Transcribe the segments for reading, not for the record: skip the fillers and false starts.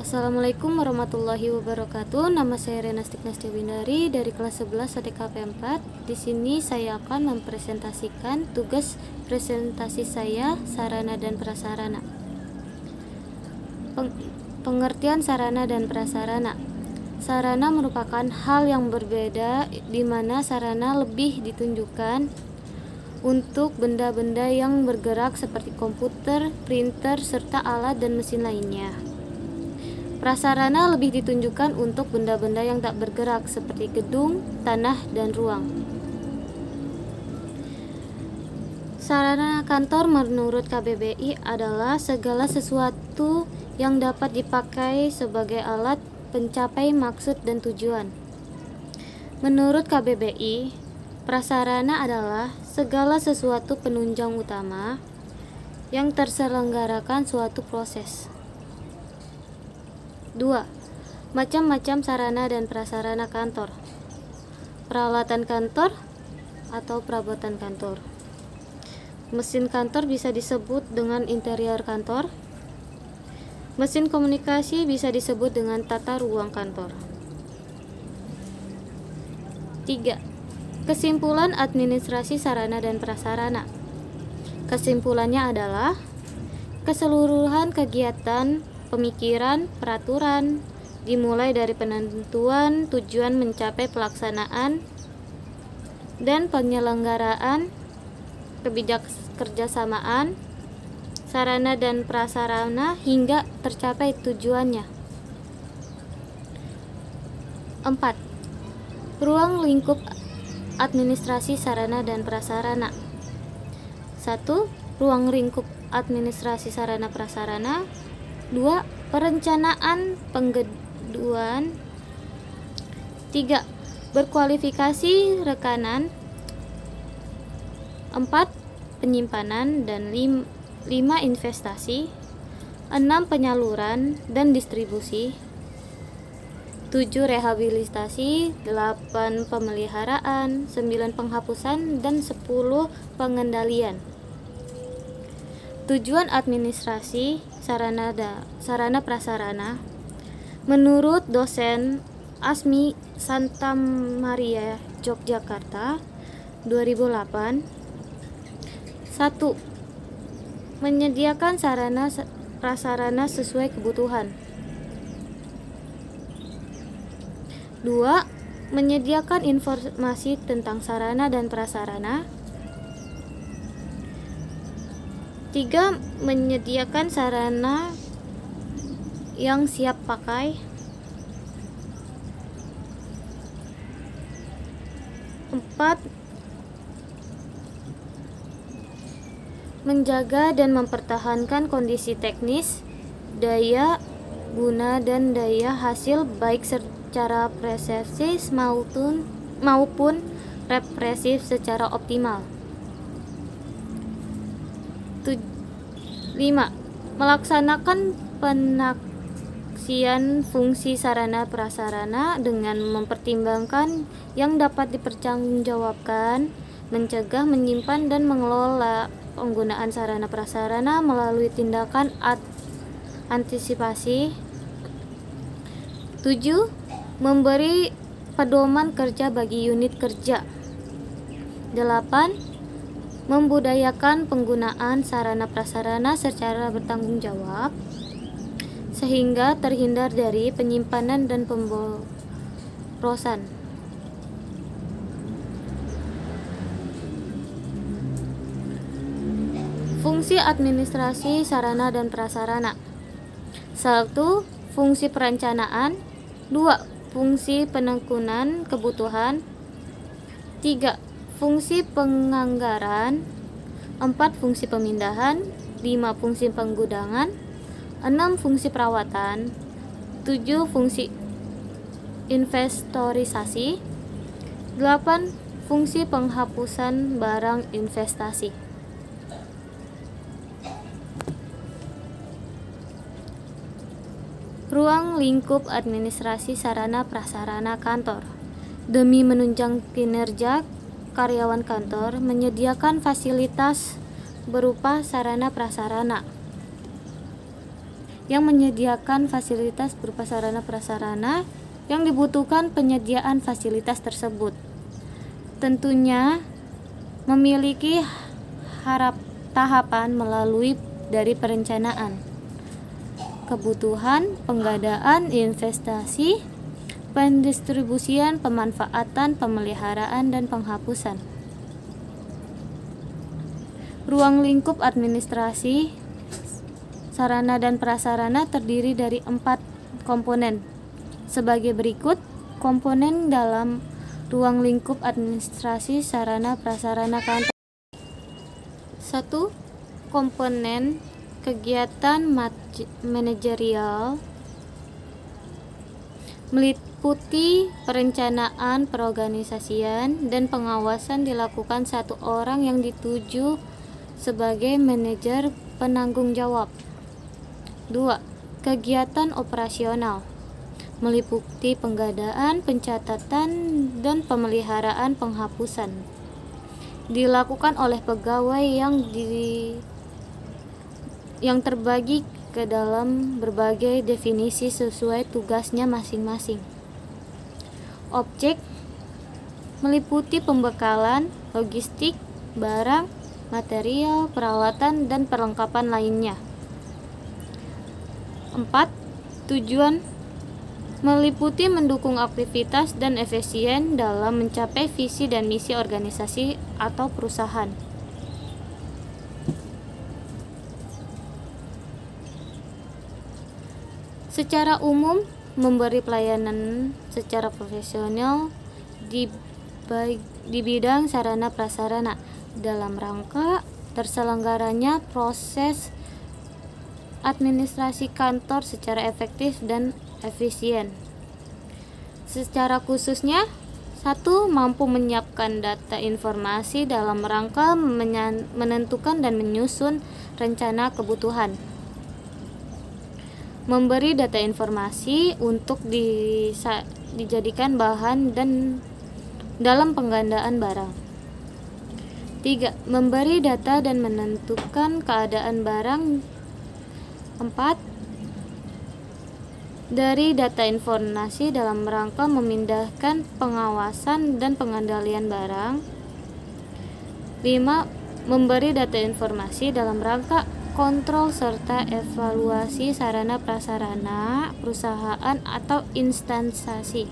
Assalamualaikum warahmatullahi wabarakatuh. Nama saya Rena Stiknastia Windari dari kelas 11 ATKP 4. Di sini saya akan mempresentasikan tugas presentasi saya, sarana dan prasarana. Pengertian sarana dan prasarana. Sarana merupakan hal yang berbeda di mana sarana lebih ditunjukkan untuk benda-benda yang bergerak seperti komputer, printer, serta alat dan mesin lainnya. Prasarana lebih ditunjukkan untuk benda-benda yang tak bergerak seperti gedung, tanah, dan ruang. Sarana kantor menurut KBBI adalah segala sesuatu yang dapat dipakai sebagai alat pencapai maksud dan tujuan. Menurut KBBI, prasarana adalah segala sesuatu penunjang utama yang terselenggarakan suatu proses. 2. Macam-macam sarana dan prasarana kantor. Peralatan kantor atau perabotan kantor. Mesin kantor bisa disebut dengan interior kantor. Mesin komunikasi bisa disebut dengan tata ruang kantor. 3. Kesimpulan administrasi sarana dan prasarana. Kesimpulannya adalah keseluruhan kegiatan pemikiran, peraturan, dimulai dari penentuan tujuan mencapai pelaksanaan dan penyelenggaraan kerjasamaan sarana dan prasarana hingga tercapai tujuannya. 4. Ruang lingkup administrasi sarana dan prasarana. 1. Ruang lingkup administrasi sarana prasarana. 2. Perencanaan penggeduan. 3. Berkualifikasi rekanan. 4. Penyimpanan dan 5. Investasi. 6. Penyaluran dan distribusi. 7. Rehabilitasi. 8. Pemeliharaan. 9. Penghapusan dan 10. Pengendalian. Tujuan administrasi sarana prasarana menurut dosen Asmi Santa Maria Yogyakarta 2008. 1. Menyediakan sarana prasarana sesuai kebutuhan. 2. Menyediakan informasi tentang sarana dan prasarana. 3. Menyediakan sarana yang siap pakai. 4. Menjaga dan mempertahankan kondisi teknis, daya guna dan daya hasil baik secara presif maupun represif secara optimal. 5. Melaksanakan penaksian fungsi sarana prasarana dengan mempertimbangkan yang dapat dipertanggungjawabkan, mencegah, menyimpan, dan mengelola penggunaan sarana prasarana melalui tindakan antisipasi. 7. Memberi pedoman kerja bagi unit kerja. 8. Membudayakan penggunaan sarana prasarana secara bertanggung jawab sehingga terhindar dari penyimpanan dan pemborosan. Fungsi administrasi sarana dan prasarana. 1. Fungsi perencanaan. 2. Fungsi penekunan kebutuhan. 3. Fungsi penganggaran. 4. Fungsi pemindahan. 5. Fungsi penggudangan. 6. Fungsi perawatan. 7. Fungsi investorisasi. 8. Fungsi penghapusan barang investasi. Ruang lingkup administrasi sarana prasarana kantor. Demi menunjang kinerja karyawan kantor, menyediakan fasilitas berupa sarana prasarana yang menyediakan fasilitas berupa sarana prasarana yang dibutuhkan penyediaan fasilitas tersebut. Tentunya memiliki tahapan melalui dari perencanaan, kebutuhan, pengadaan, investasi, pendistribusian, pemanfaatan, pemeliharaan, dan penghapusan. Ruang lingkup administrasi sarana dan prasarana terdiri dari 4 komponen. Sebagai berikut komponen dalam ruang lingkup administrasi sarana prasarana kantor. 1. Komponen kegiatan manajerial meliputi perencanaan, perorganisasian, dan pengawasan dilakukan satu orang yang dituju sebagai manajer penanggung jawab. 2. Kegiatan operasional meliputi penggadaan, pencatatan, dan pemeliharaan penghapusan dilakukan oleh pegawai yang terbagi ke dalam berbagai definisi sesuai tugasnya masing-masing. Objek meliputi pembekalan, logistik, barang, material, peralatan, dan perlengkapan lainnya. 4. Tujuan meliputi mendukung aktivitas dan efisien dalam mencapai visi dan misi organisasi atau perusahaan. Secara umum, memberi pelayanan secara profesional di bidang sarana prasarana dalam rangka terselenggaranya proses administrasi kantor secara efektif dan efisien. Secara khususnya, 1. Mampu menyiapkan data informasi dalam rangka menentukan dan menyusun rencana kebutuhan. Memberi data informasi untuk dijadikan bahan dan dalam penggandaan barang. 3. Memberi data dan menentukan keadaan barang. 4. Dari data informasi dalam rangka memindahkan pengawasan dan pengendalian barang. 5. Memberi data informasi dalam rangka kontrol serta evaluasi sarana prasarana perusahaan atau instansi.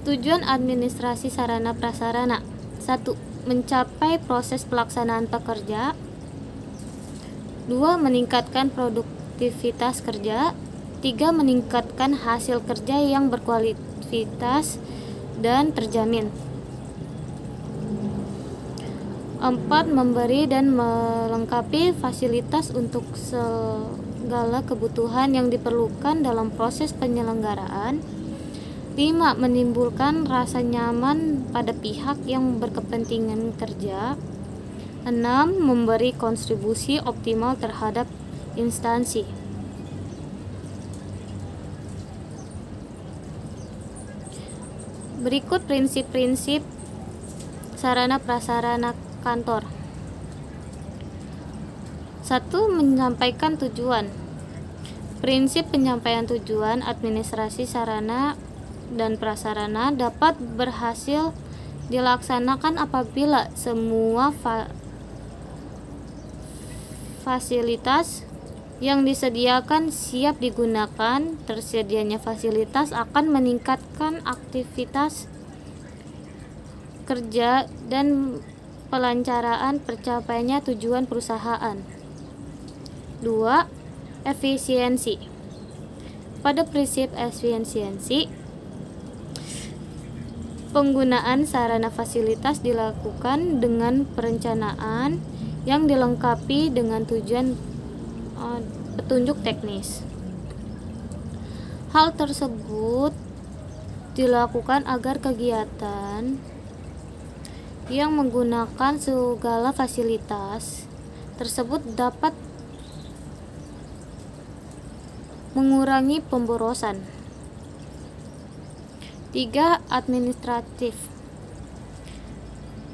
Tujuan administrasi sarana prasarana. 1. Mencapai proses pelaksanaan pekerja. 2. Meningkatkan produktivitas kerja. 3. Meningkatkan hasil kerja yang berkualitas dan terjamin. 4. Memberi dan melengkapi fasilitas untuk segala kebutuhan yang diperlukan dalam proses penyelenggaraan. 5. Menimbulkan rasa nyaman pada pihak yang berkepentingan kerja. 6. Memberi kontribusi optimal terhadap instansi. Berikut prinsip-prinsip sarana prasarana kantor. 1. Menyampaikan tujuan. Prinsip penyampaian tujuan administrasi sarana dan prasarana dapat berhasil dilaksanakan apabila semua fasilitas yang disediakan siap digunakan. Tersedianya fasilitas akan meningkatkan aktivitas kerja dan pelancaran tercapainya tujuan perusahaan. 2. Efisiensi. Pada prinsip efisiensi, penggunaan sarana fasilitas dilakukan dengan perencanaan yang dilengkapi dengan tujuan petunjuk teknis. Hal tersebut dilakukan agar kegiatan yang menggunakan segala fasilitas tersebut dapat mengurangi pemborosan. 3. Administratif.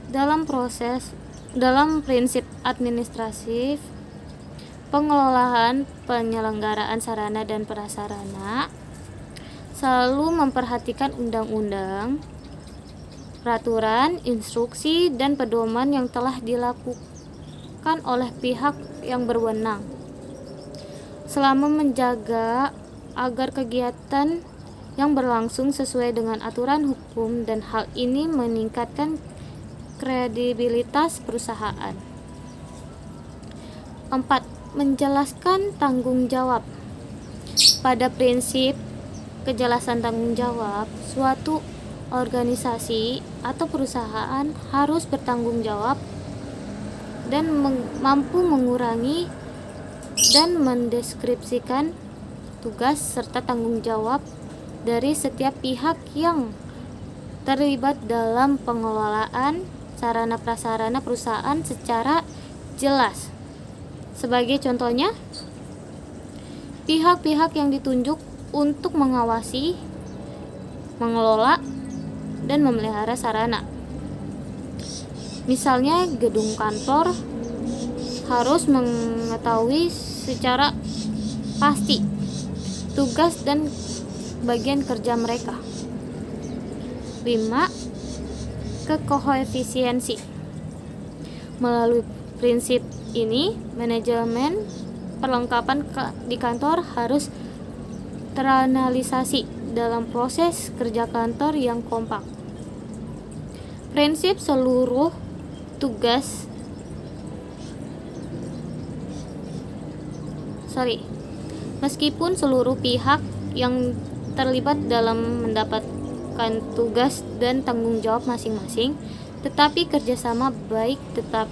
Dalam prinsip administratif pengelolaan penyelenggaraan sarana dan prasarana selalu memperhatikan undang-undang, peraturan, instruksi, dan pedoman yang telah dilakukan oleh pihak yang berwenang, selama menjaga agar kegiatan yang berlangsung sesuai dengan aturan hukum, dan hal ini meningkatkan kredibilitas perusahaan. 4. Menjelaskan tanggung jawab. Pada prinsip kejelasan tanggung jawab, suatu organisasi atau perusahaan harus bertanggung jawab dan mampu mengurangi dan mendeskripsikan tugas serta tanggung jawab dari setiap pihak yang terlibat dalam pengelolaan sarana prasarana perusahaan secara jelas. Sebagai contohnya, pihak-pihak yang ditunjuk untuk mengawasi, mengelola, dan memelihara sarana. Misalnya, gedung kantor harus mengetahui secara pasti tugas dan bagian kerja mereka. 5. Kekoefisiensi. Melalui prinsip ini, manajemen perlengkapan di kantor harus teranalisasi dalam proses kerja kantor yang kompak. Prinsip seluruh tugas Meskipun seluruh pihak yang terlibat dalam mendapatkan tugas dan tanggung jawab masing-masing, tetapi kerjasama baik tetap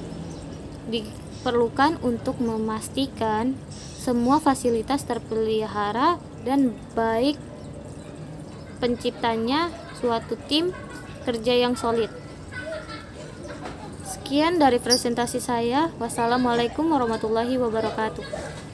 diperlukan untuk memastikan semua fasilitas terpelihara dan baik penciptanya suatu tim kerja yang solid. Sekian dari presentasi saya. Wassalamualaikum warahmatullahi wabarakatuh.